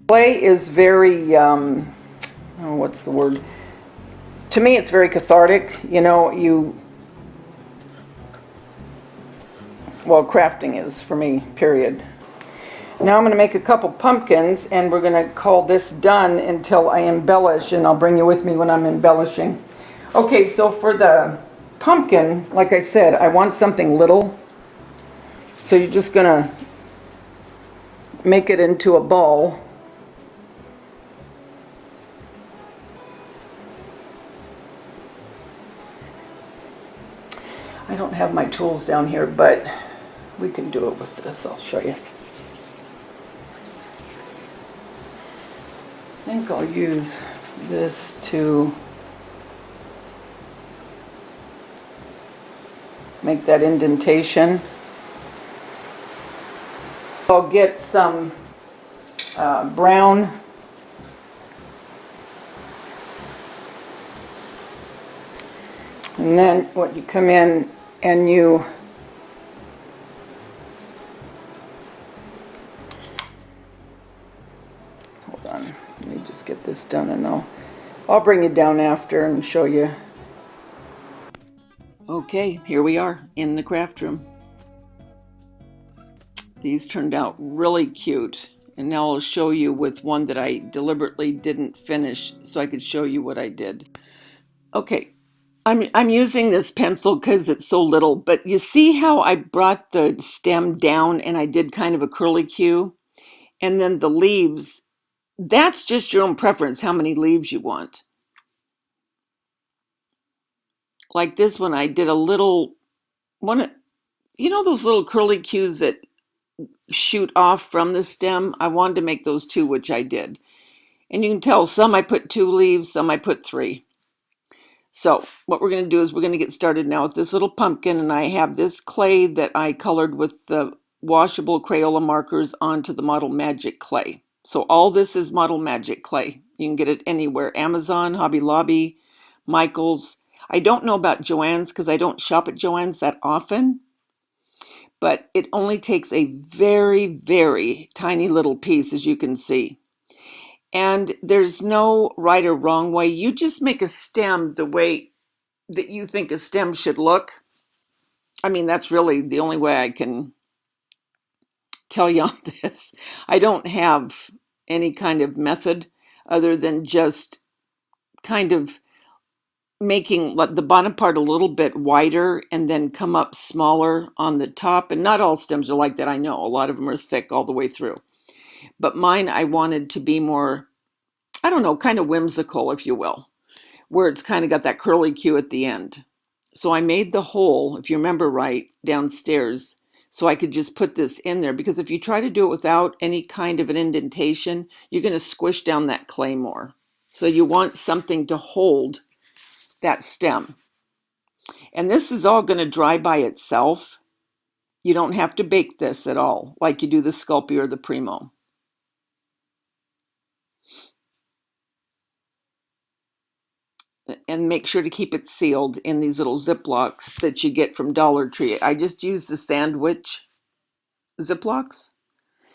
Clay is very, oh, what's the word? To me, it's very cathartic. You know, well, crafting is for me, period. Now I'm going to make a couple pumpkins, and we're going to call this done until I embellish, and I'll bring you with me when I'm embellishing. Okay, so for the pumpkin, like I said, I want something little. So you're just going to make it into a ball. I don't have my tools down here, but we can do it with this. I'll show you. I think I'll use this to make that indentation. I'll get some brown and then what you come in and you hold on, let me just get this done and I'll bring you down after and show you. Okay, here we are in the craft room. These turned out really cute, and now I'll show you with one that I deliberately didn't finish so I could show you what I did. Okay, I'm using this pencil because it's so little, but you see how I brought the stem down and I did kind of a curly Q? And then the leaves, that's just your own preference, how many leaves you want. Like this one, I did a little, one, you know those little curly Qs that shoot off from the stem? I wanted to make those two, which I did. And you can tell some I put 2 leaves, some I put 3. So what we're going to do is we're going to get started now with this little pumpkin, and I have this clay that I colored with the washable Crayola markers onto the Model Magic clay. So all this is Model Magic clay. You can get it anywhere, Amazon, Hobby Lobby, Michael's. I don't know about Joann's because I don't shop at Joann's that often, but it only takes a very, very tiny little piece, as you can see. And there's no right or wrong way. You just make a stem the way that you think a stem should look. I mean, that's really the only way I can tell you on this. I don't have any kind of method other than just kind of making the bottom part a little bit wider and then come up smaller on the top. And not all stems are like that, I know. A lot of them are thick all the way through. But mine, I wanted to be more, I don't know, kind of whimsical, if you will, where it's kind of got that curly Q at the end. So I made the hole, if you remember right, downstairs, so I could just put this in there, because if you try to do it without any kind of an indentation, you're going to squish down that clay more. So you want something to hold that stem. And this is all going to dry by itself. You don't have to bake this at all, like you do the Sculpey or the Primo. And make sure to keep it sealed in these little Ziplocs that you get from Dollar Tree. I just use the sandwich Ziplocs,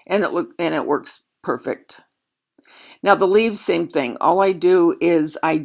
and it works perfect. Now the leaves, same thing. All I do is I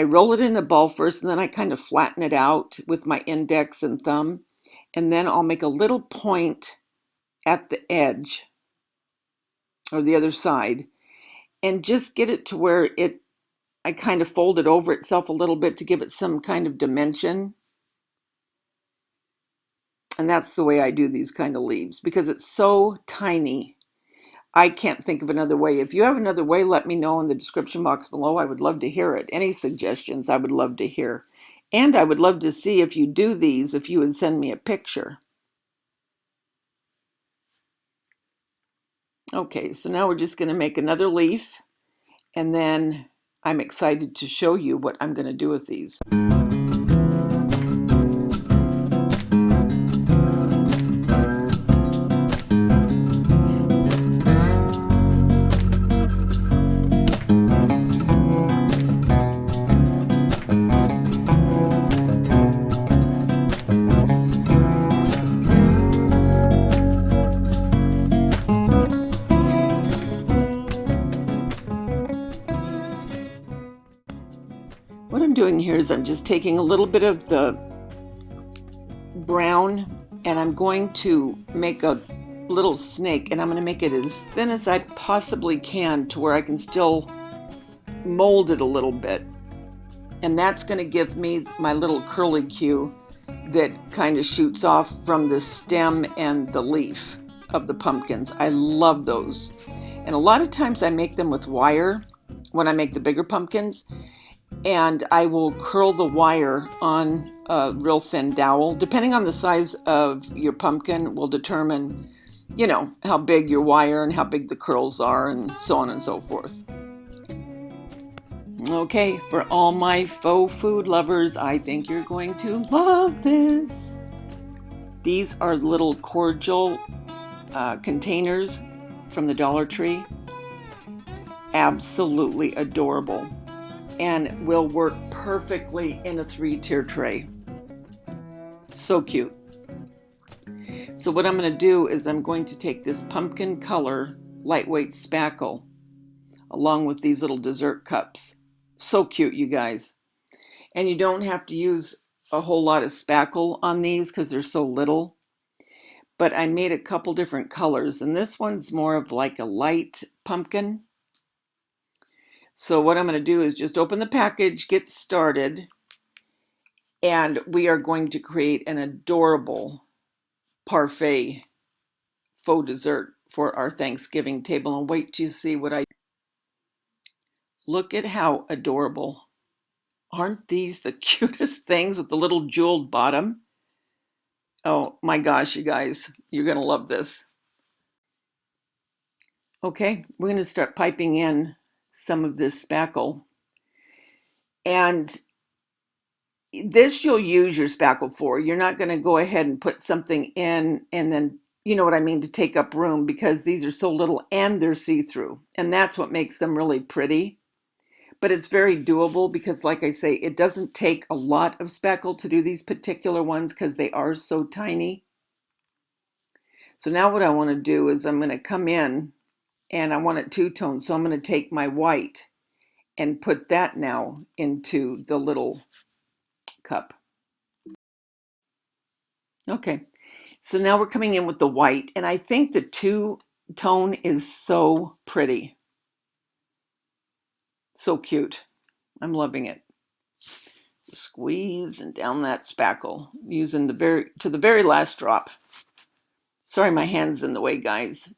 roll it in a ball first, and then I kind of flatten it out with my index and thumb, and then I'll make a little point at the edge or the other side, and just get it to where I kind of fold it over itself a little bit to give it some kind of dimension. And that's the way I do these kind of leaves, because it's so tiny. I can't think of another way. If you have another way, let me know in the description box below. I would love to hear it. Any suggestions, I would love to hear. And I would love to see, if you do these, if you would send me a picture. Okay, so now we're just going to make another leaf, and then I'm excited to show you what I'm going to do with these. doing here is I'm just taking a little bit of the brown and I'm going to make a little snake, and I'm going to make it as thin as I possibly can to where I can still mold it a little bit. And that's going to give me my little curlicue that kind of shoots off from the stem and the leaf of the pumpkins. I love those. And a lot of times I make them with wire when I make the bigger pumpkins, and I will curl the wire on a real thin dowel. Depending on the size of your pumpkin will determine, you know, how big your wire and how big the curls are and so on and so forth. Okay, for all my faux food lovers, I think you're going to love this. These are little cordial containers from the Dollar Tree. Absolutely adorable, and will work perfectly in a 3-tier tray. So cute. So what I'm going to do is I'm going to take this pumpkin color lightweight spackle along with these little dessert cups. So cute, you guys. And you don't have to use a whole lot of spackle on these because they're so little. But I made a couple different colors, and this one's more of like a light pumpkin. So what I'm going to do is just open the package, get started, and we are going to create an adorable parfait faux dessert for our Thanksgiving table. And wait till you see what I... Look at how adorable. Aren't these the cutest things with the little jeweled bottom? Oh my gosh, you guys, you're going to love this. Okay, we're going to start piping in some of this spackle. And this you'll use your spackle for. You're not going to go ahead and put something in and then, you know what I mean, to take up room, because these are so little and they're see-through. And that's what makes them really pretty. But it's very doable because, like I say, it doesn't take a lot of spackle to do these particular ones because they are so tiny. So now what I want to do is I'm going to come in, and I want it two-tone. So I'm going to take my white and put that now into the little cup. Okay, so now we're coming in with the white, and I think the two-tone is so pretty. So cute. I'm loving it. Squeeze and down that spackle using to the very last drop. Sorry, my hand's in the way, guys.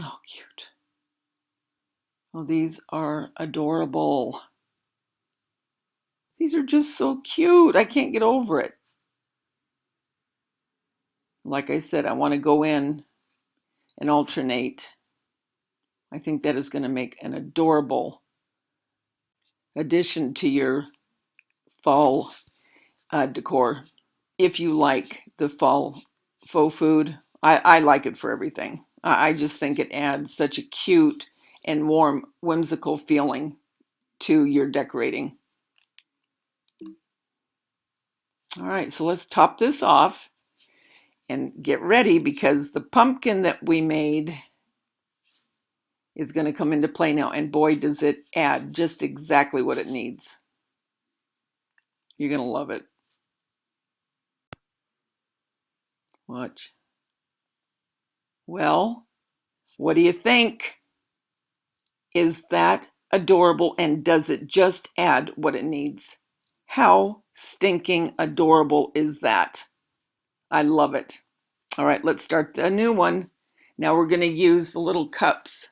Oh, cute. Oh, these are adorable. These are just so cute. I can't get over it. Like I said, I want to go in and alternate. I think that is going to make an adorable addition to your fall decor. If you like the fall faux food, I like it for everything. I just think it adds such a cute and warm, whimsical feeling to your decorating. All right, so let's top this off and get ready, because the pumpkin that we made is going to come into play now. And boy, does it add just exactly what it needs. You're going to love it. Watch. Well, what do you think? Is that adorable, and does it just add what it needs? How stinking adorable is that? I love it. All right, let's start the new one. Now we're going to use the little cups.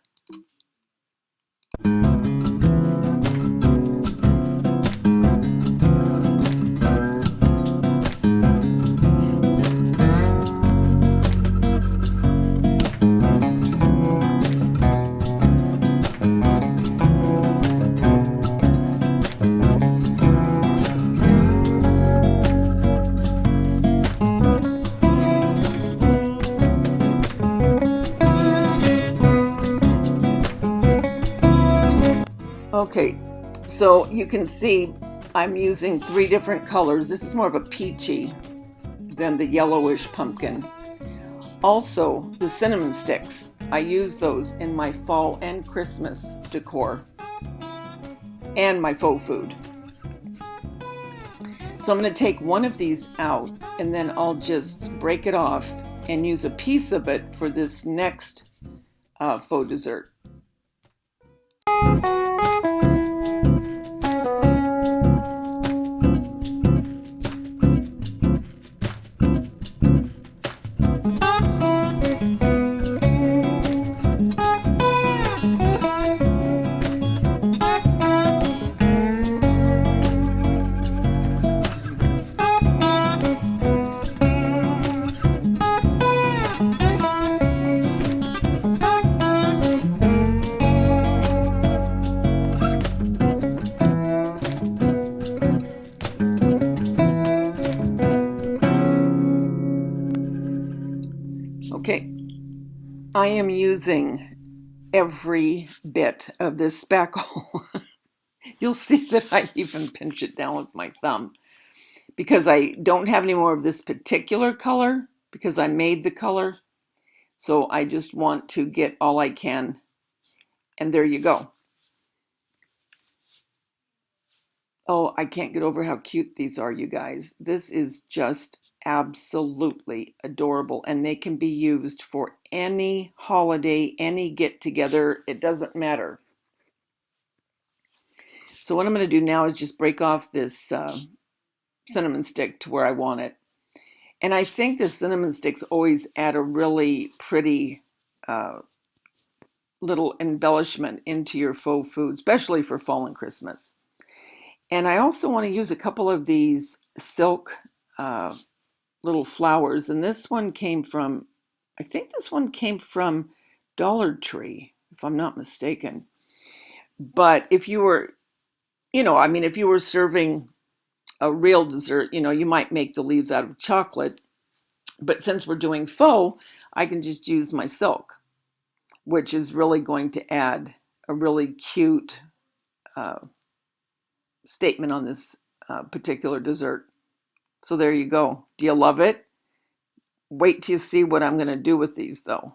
Okay, so you can see I'm using 3 different colors. This is more of a peachy than the yellowish pumpkin. Also, the cinnamon sticks, I use those in my fall and Christmas decor and my faux food. So I'm going to take one of these out, and then I'll just break it off and use a piece of it for this next faux dessert. Okay, I am using every bit of this spackle. You'll see that I even pinch it down with my thumb because I don't have any more of this particular color because I made the color. So I just want to get all I can. And there you go. Oh, I can't get over how cute these are, you guys. This is just absolutely adorable, and they can be used for any holiday, any get together. It doesn't matter. So what I'm going to do now is just break off this cinnamon stick to where I want it. And I think the cinnamon sticks always add a really pretty little embellishment into your faux food, especially for fall and Christmas. And I also want to use a couple of these silk little flowers. And this one came from, I think this one came from Dollar Tree, if I'm not mistaken. But if you were, if you were serving a real dessert, you might make the leaves out of chocolate. But since we're doing faux, I can just use my silk, which is really going to add a really cute statement on this particular dessert. So there you go. Do you love it? Wait till you see what I'm going to do with these, though.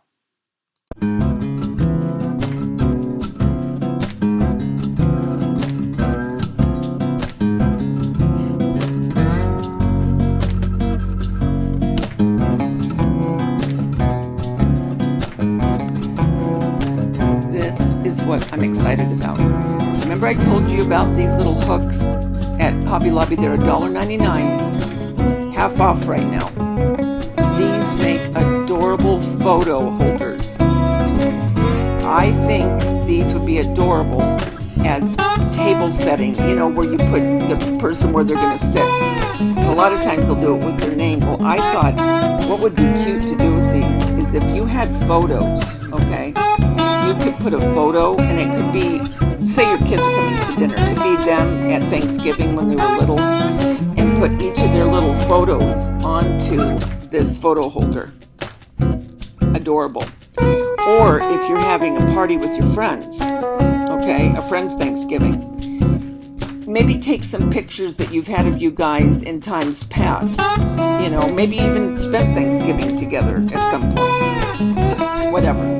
This is what I'm excited about. Remember I told you about these little hooks at Hobby Lobby? They're $1.99, half off right now. These make adorable photo holders. I think these would be adorable as table setting, where you put the person where they're going to sit. A lot of times they'll do it with their name. Well, I thought what would be cute to do with these is if you had photos, okay? You could put a photo, and it could be, say your kids are coming for dinner, it could be them at Thanksgiving when they were little, and put each of their little photos onto this photo holder. Adorable. Or if you're having a party with your friends, okay, a friend's Thanksgiving, maybe take some pictures that you've had of you guys in times past, maybe even spent Thanksgiving together at some point, whatever.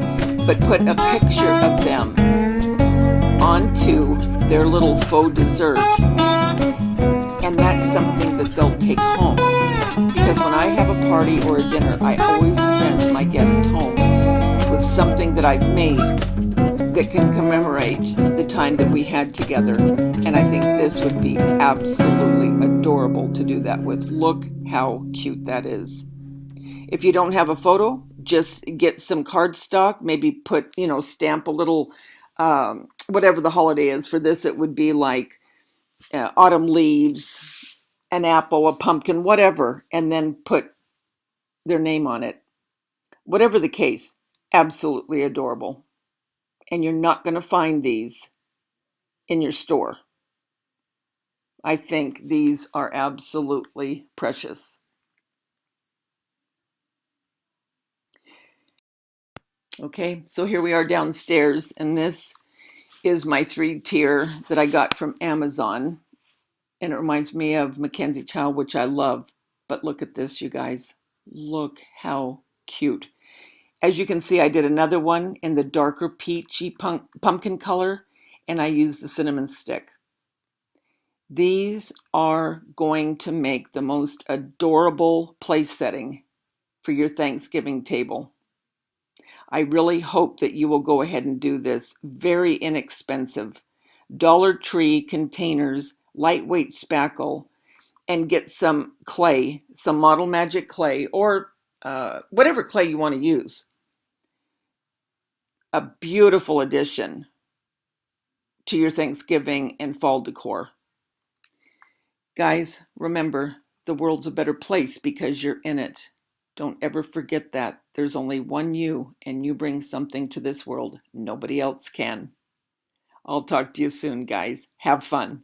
But put a picture of them onto their little faux dessert, and that's something that they'll take home. Because when I have a party or a dinner, I always send my guests home with something that I've made that can commemorate the time that we had together. And I think this would be absolutely adorable to do that with. Look how cute that is. If you don't have a photo, just get some cardstock, maybe put, stamp a little, whatever the holiday is. For this, it would be like autumn leaves, an apple, a pumpkin, whatever, and then put their name on it. Whatever the case, absolutely adorable. And you're not going to find these in your store. I think these are absolutely precious. Okay, so here we are downstairs, and this is my 3-tier that I got from Amazon. And it reminds me of Mackenzie Child, which I love. But look at this, you guys. Look how cute. As you can see, I did another one in the darker peachy pumpkin color, and I used the cinnamon stick. These are going to make the most adorable place setting for your Thanksgiving table. I really hope that you will go ahead and do this. Very inexpensive Dollar Tree containers, lightweight spackle, and get some clay, some Model Magic clay, or whatever clay you want to use. A beautiful addition to your Thanksgiving and fall decor. Guys, remember, the world's a better place because you're in it. Don't ever forget that. There's only one you, and you bring something to this world nobody else can. I'll talk to you soon, guys. Have fun.